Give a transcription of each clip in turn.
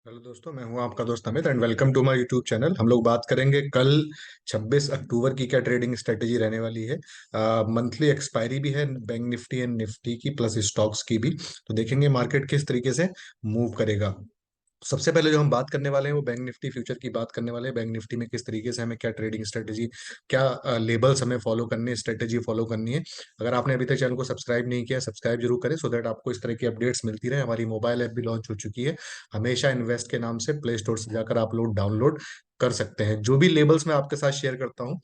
Hello दोस्तों, मैं हूं आपका दोस्त Amit and welcome to my YouTube channel. हम लोग बात करेंगे कल 26 अक्टूबर की क्या ट्रेडिंग स्ट्रेटेजी रहने वाली है। मंथली एक्सपायरी भी है बैंक निफ्टी एंड निफ्टी की, प्लस स्टॉक्स की भी। तो देखेंगे मार्केट किस तरीके से मूव करेगा। सबसे पहले जो हम बात करने वाले हैं वो बैंक निफ्टी फ्यूचर की बात करने वाले हैं। बैंक निफ्टी में किस तरीके से हमें क्या ट्रेडिंग स्ट्रेटेजी, क्या लेबल्स हमें फॉलो करनी है, स्ट्रेटेजी फॉलो करनी है। अगर आपने अभी तक चैनल को सब्सक्राइब नहीं किया, सब्सक्राइब जरूर करें सो दैट आपको इस तरह की अपडेट्स मिलती रहे। हमारी मोबाइल ऐप भी लॉन्च हो चुकी है, हमेशा इन्वेस्ट के नाम से। प्ले स्टोर से जाकर आप लोग डाउनलोड कर सकते हैं। जो भी लेबल्स मैं आपके साथ शेयर करता हूँ,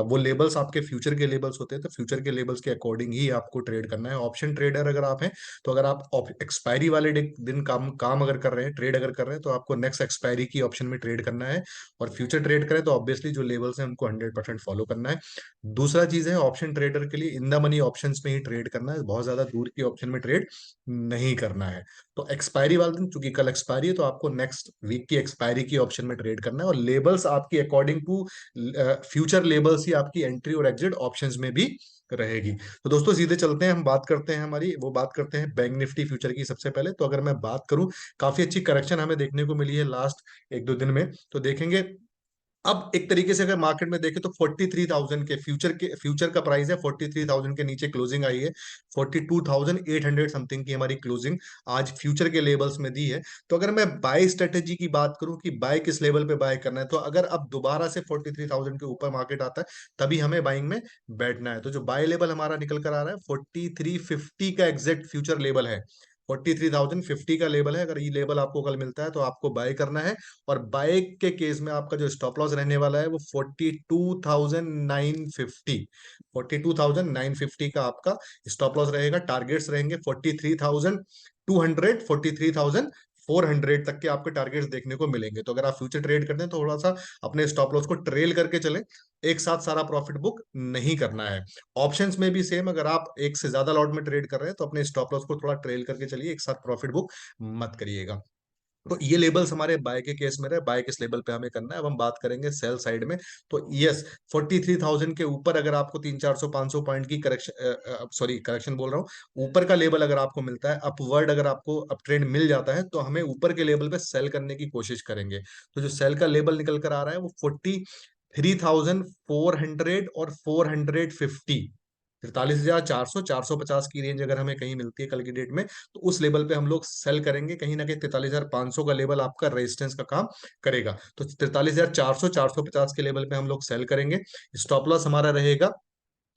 वो लेबल्स आपके फ्यूचर के लेबल्स होते हैं, तो फ्यूचर के लेबल्स के अकॉर्डिंग ही आपको ट्रेड करना है। ऑप्शन ट्रेडर अगर आप हैं, तो अगर आप एक्सपायरी वाले दिन काम काम अगर कर रहे हैं, ट्रेड अगर कर रहे हैं, तो आपको नेक्स्ट एक्सपायरी की ऑप्शन में ट्रेड करना है। और फ्यूचर ट्रेड करें तो ऑब्वियसली जो लेवल्स हैं उनको 100% फॉलो करना है। दूसरा चीज है, ऑप्शन ट्रेडर के लिए इन द मनी ऑप्शंस में ही ट्रेड करना है, बहुत ज्यादा दूर की ऑप्शन में ट्रेड नहीं करना है। तो एक्सपायरी वाले दिन, चूंकि कल एक्सपायरी है, तो आपको नेक्स्ट वीक की एक्सपायरी की ऑप्शन में ट्रेड करना है। और लेबल्स आपकी अकॉर्डिंग टू फ्यूचर लेबल्स ही आपकी एंट्री और एग्जिट ऑप्शंस में भी रहेगी। तो दोस्तों सीधे चलते हैं, हम बात करते हैं हमारी वो बात करते हैं बैंक निफ्टी फ्यूचर की। सबसे पहले तो अगर मैं बात करूं, काफी अच्छी करेक्शन हमें देखने को मिली है लास्ट एक दो दिन में। तो देखेंगे अब एक तरीके से अगर मार्केट में देखें तो 43,000 के फ्यूचर का प्राइस है, 43,000 के नीचे क्लोजिंग आई है। 42,800 समथिंग की हमारी क्लोजिंग आज फ्यूचर के लेवल्स में दी है। तो अगर मैं बाय स्ट्रेटेजी की बात करूं कि बाय किस लेवल पे बाय करना है, तो अगर अब दोबारा से 43,000 के ऊपर मार्केट आता है, तभी हमें बाइंग में बैठना है। तो जो बाय लेवल हमारा निकल कर आ रहा है, 4350 का एग्जैक्ट फ्यूचर लेवल है। 43,050 का लेवल है। अगर ये लेवल आपको कल मिलता है तो आपको बाय करना है। और बाइक के केस में आपका जो स्टॉप लॉस रहने वाला है वो 42,950, 42,950 का आपका स्टॉप लॉस रहेगा। टारगेट्स रहेंगे 43,200, 43,400 तक के आपके टारगेट्स देखने को मिलेंगे। तो अगर आप फ्यूचर ट्रेड करते हैं तो थोड़ा सा अपने स्टॉप लॉस को ट्रेल करके चलें, एक साथ सारा प्रॉफिट बुक नहीं करना है। ऑप्शंस में भी सेम, अगर आप एक से ज्यादा लॉट में ट्रेड कर रहे हैं तो अपने स्टॉप लॉस को थोड़ा ट्रेल करके चलिए, एक साथ प्रॉफिट बुक मत करिएगा। तो ये लेबल्स हमारे बाय के केस में रहे, बाय किस लेवल पे हमें करना है। अब हम बात करेंगे सेल साइड में। तो यस, 43,000 के ऊपर अगर आपको 300-400 500 पॉइंट की करेक्शन, सॉरी करेक्शन बोल रहा हूँ, ऊपर का लेवल अगर आपको मिलता है, अपवर्ड अगर आपको अप ट्रेंड मिल जाता है, तो हमें ऊपर के लेवल पे सेल करने की कोशिश करेंगे। तो जो सेल का लेवल निकल कर आ रहा है वो 43,400 और 450, 43,400 450 की रेंज अगर हमें कहीं मिलती है कल की डेट में, तो उस लेवल पे हम लोग सेल करेंगे। कहीं ना कहीं 43,500 का लेवल आपका रेजिस्टेंस का काम करेगा। तो 43,400 450 के लेवल पे हम लोग सेल करेंगे। स्टॉप लॉस हमारा रहेगा,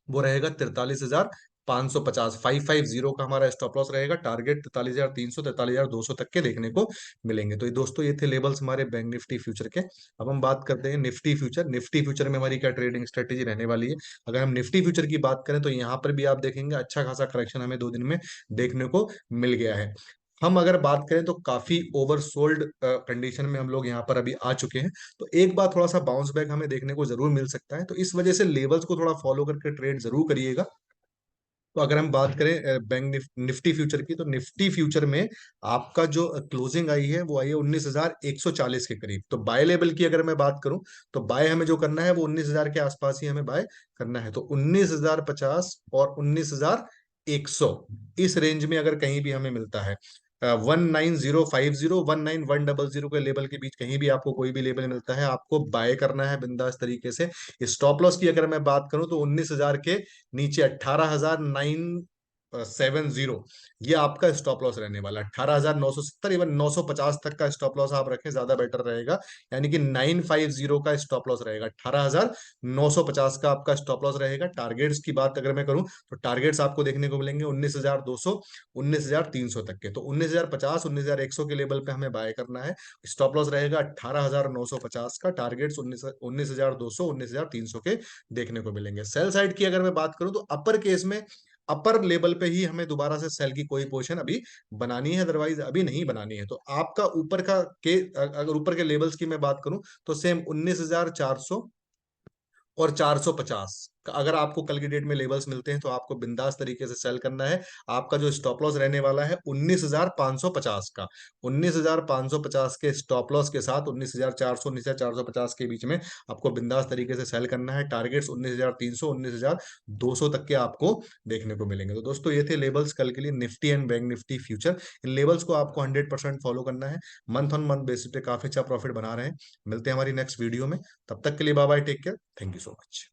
वो रहेगा 43,550, 550 का हमारा स्टॉप लॉस रहेगा। टारगेट 43,300 43,200 तक के देखने को मिलेंगे। तो ये दोस्तों, ये थे लेवल्स हमारे बैंक निफ्टी फ्यूचर के। अब हम बात करते हैं निफ्टी फ्यूचर। निफ्टी फ्यूचर में हमारी क्या ट्रेडिंग स्ट्रेटेजी रहने वाली है। अगर हम निफ्टी फ्यूचर की बात करें तो यहाँ पर भी आप देखेंगे अच्छा खासा करेक्शन हमें 2 दिन में देखने को मिल गया है। हम अगर बात करें तो काफी ओवरसोल्ड कंडीशन में हम लोग यहाँ पर अभी आ चुके हैं। तो एक बार थोड़ा सा बाउंस बैक हमें देखने को जरूर मिल सकता है। तो इस वजह से लेवल्स को थोड़ा फॉलो करके ट्रेड जरूर करिएगा। तो अगर हम बात करें बैंक निफ्टी फ्यूचर की, तो निफ्टी फ्यूचर में आपका जो क्लोजिंग आई है वो आई है 19,140 के करीब। तो बाय लेवल की अगर मैं बात करूं, तो बाय हमें जो करना है वो 19,000 के आसपास ही हमें बाय करना है। तो 19,050 और 19,100 इस रेंज में अगर कहीं भी हमें मिलता है, 19,050 19,100 के लेवल के बीच कहीं भी आपको कोई भी लेवल मिलता है, आपको बाय करना है बिंदास तरीके से। स्टॉप लॉस की अगर मैं बात करूं तो 19,000 के नीचे 18,970, ये आपका स्टॉप लॉस रहने वाला है। 18,970, इवन 950 तक का स्टॉप लॉस आप रखें, ज्यादा बेटर रहेगा। यानी कि 950 का स्टॉप लॉस रहेगा, 18,950 का आपका स्टॉप लॉस रहेगा। टारगेट्स की बात अगर मैं करूं तो टारगेट्स आपको देखने को मिलेंगे 19,200 19,300 तक के। तो 19,050 19,100 के लेवल पे हमें बाय करना है। स्टॉप लॉस रहेगा 18,950 का। टारगेट्स 19,200 19,300 के देखने को मिलेंगे। सेल साइड की अगर मैं बात करूं तो अपर केस में अपर लेवल पे ही हमें दोबारा से सेल की कोई पोजीशन अभी बनानी है, अदरवाइज अभी नहीं बनानी है। तो आपका ऊपर का के अगर ऊपर के लेवल्स की मैं बात करूं तो सेम 19,400 और 450, अगर आपको कल की डेट में लेवल्स मिलते हैं तो आपको बिंदास तरीके से सेल करना है। आपका जो स्टॉप लॉस रहने वाला है 19,550 का, 19,550 के स्टॉप लॉस के साथ 19,400 19,450 के बीच में आपको बिंदास तरीके से सेल करना है। टारगेट्स 19,300 19,200 तक के आपको देखने को मिलेंगे। तो दोस्तों ये थे लेवल्स कल के लिए, Nifty and bank Nifty future. In levels को आपको 100% फॉलो करना है। मंथ ऑन मंथ बेसिस पे काफी अच्छा प्रॉफिट बना रहे हैं। मिलते हैं हमारी नेक्स्ट वीडियो में, तब तक के लिए bye bye, take care, thank you so much.